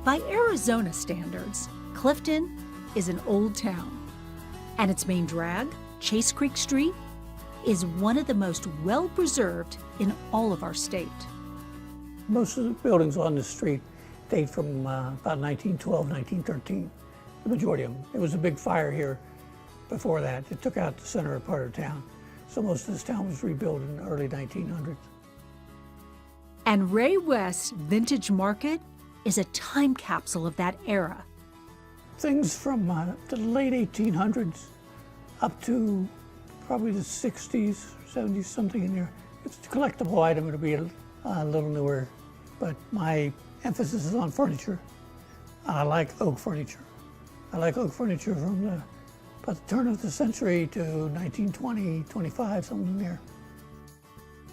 By Arizona standards, Clifton is an old town, and its main drag, Chase Creek Street, is one of the most well-preserved in all of our state. Most of the buildings on the street date from about 1912, 1913, the majority of them. There was a big fire here before that. It took out the center part of town. So most of this town was rebuilt in the early 1900s. And Ray West's Vintage Market is a time capsule of that era. Things from the late 1800s up to probably the 60s, 70s, something in there. If it's a collectible item, it'll be a little newer, but my emphasis is on furniture. I like oak furniture. I like oak furniture from about the turn of the century to 1920, 25, something there.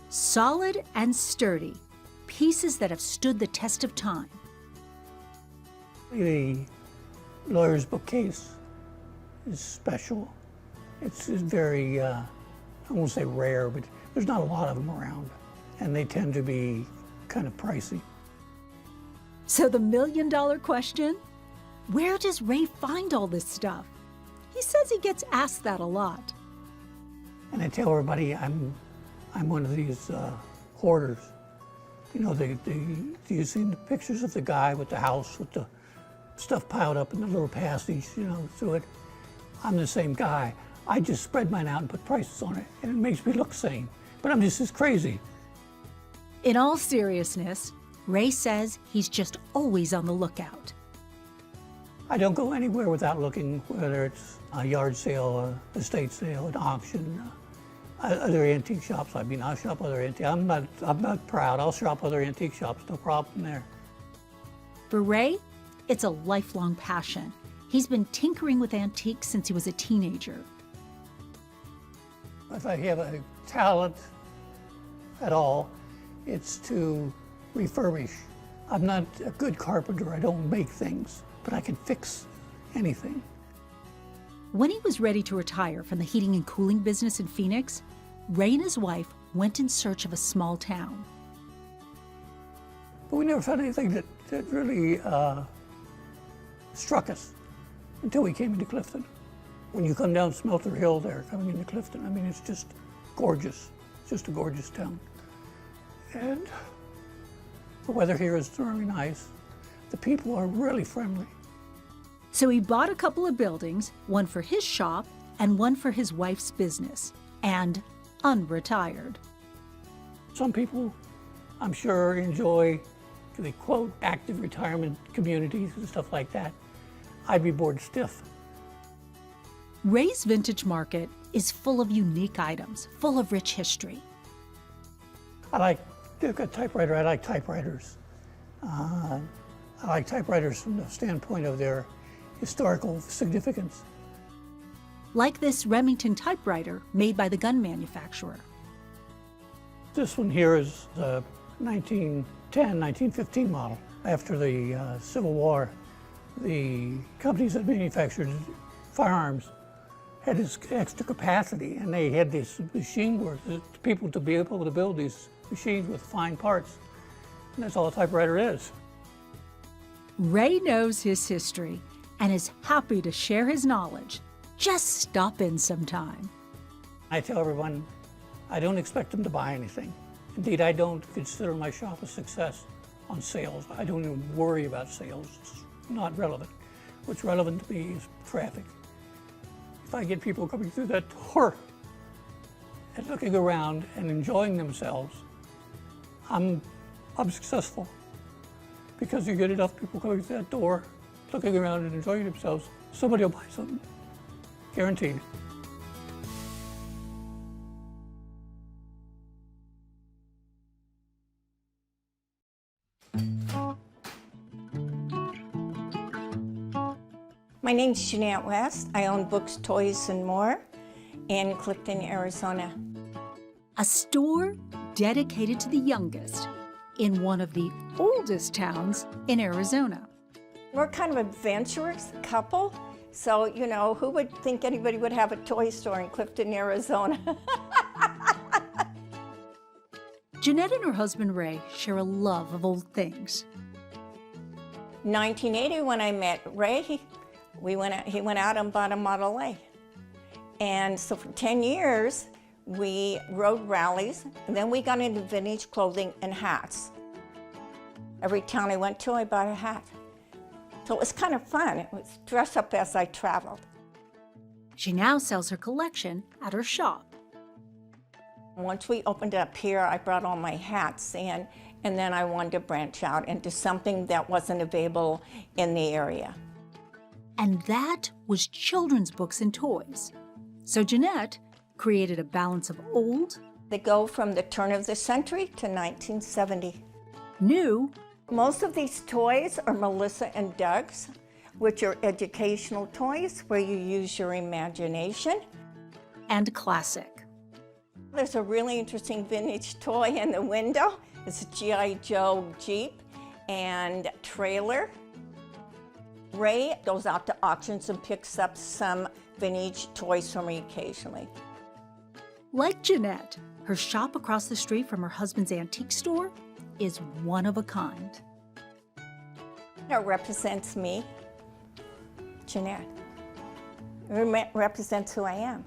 Solid and sturdy, pieces that have stood the test of time. The lawyer's bookcase is special. It's very, I won't say rare, but there's not a lot of them around, and they tend to be kind of pricey. So the million-dollar question, where does Ray find all this stuff? He says he gets asked that a lot. And I tell everybody I'm one of these hoarders. You know, do you see the pictures of the guy with the house with the stuff piled up in the little passage, you know, through it? I'm the same guy. I just spread mine out and put prices on it, and it makes me look sane. But I'm just as crazy. In all seriousness, Ray says he's just always on the lookout. I don't go anywhere without looking, whether it's a yard sale, a estate sale, an auction, other antique shops. I mean, I'll shop other antique. I'm not proud. I'll shop other antique shops, no problem there. For Ray, it's a lifelong passion. He's been tinkering with antiques since he was a teenager. If I have a talent at all, it's to refurbish. I'm not a good carpenter. I don't make things, but I can fix anything. When he was ready to retire from the heating and cooling business in Phoenix, Ray and his wife went in search of a small town. But we never found anything that really struck us until we came into Clifton. When you come down Smelter Hill there, coming into Clifton, I mean, it's just gorgeous. It's just a gorgeous town. And the weather here is very nice. The people are really friendly. So he bought a couple of buildings, one for his shop and one for his wife's business, and unretired. Some people, I'm sure, enjoy the quote active retirement communities and stuff like that. I'd be bored stiff. Ray's Vintage Market is full of unique items, full of rich history. They've got typewriter, I like typewriters. I like typewriters from the standpoint of their historical significance. Like this Remington typewriter made by the gun manufacturer. This one here is the 1910, 1915 model. After the Civil War, the companies that manufactured firearms had this extra capacity, and they had this machine work, people to be able to build these machines with fine parts. And that's all a typewriter is. Ray knows his history and is happy to share his knowledge. Just stop in sometime. I tell everyone, I don't expect them to buy anything. Indeed, I don't consider my shop a success on sales. I don't even worry about sales. It's not relevant. What's relevant to me is traffic. If I get people coming through that door and looking around and enjoying themselves, I'm successful. Because you get enough people coming through that door, looking around and enjoying themselves, somebody will buy something. Guaranteed. My name's Jeanette West. I own Books, Toys, and More in Clifton, Arizona. A store dedicated to the youngest in one of the oldest towns in Arizona. We're kind of adventurous couple, so, you know, who would think anybody would have a toy store in Clifton, Arizona? Jeanette and her husband Ray share a love of old things. 1980, when I met Ray, he went out and bought a Model A. And so for 10 years, we rode rallies, and then we got into vintage clothing and hats. Every town I went to, I bought a hat. So it was kind of fun. It was dress up as I traveled. She now sells her collection at her shop. Once we opened up here, I brought all my hats in, and then I wanted to branch out into something that wasn't available in the area. And that was children's books and toys. So Jeanette created a balance of old, They go from the turn of the century to 1970. new, Most of these toys are Melissa and Doug's, which are educational toys where you use your imagination. and classic. There's a really interesting vintage toy in the window. It's a G.I. Joe Jeep and trailer. Ray goes out to auctions and picks up some vintage toys from me occasionally. Like Jeanette, her shop across the street from her husband's antique store is one of a kind. It represents me, Jeanette. It represents who I am.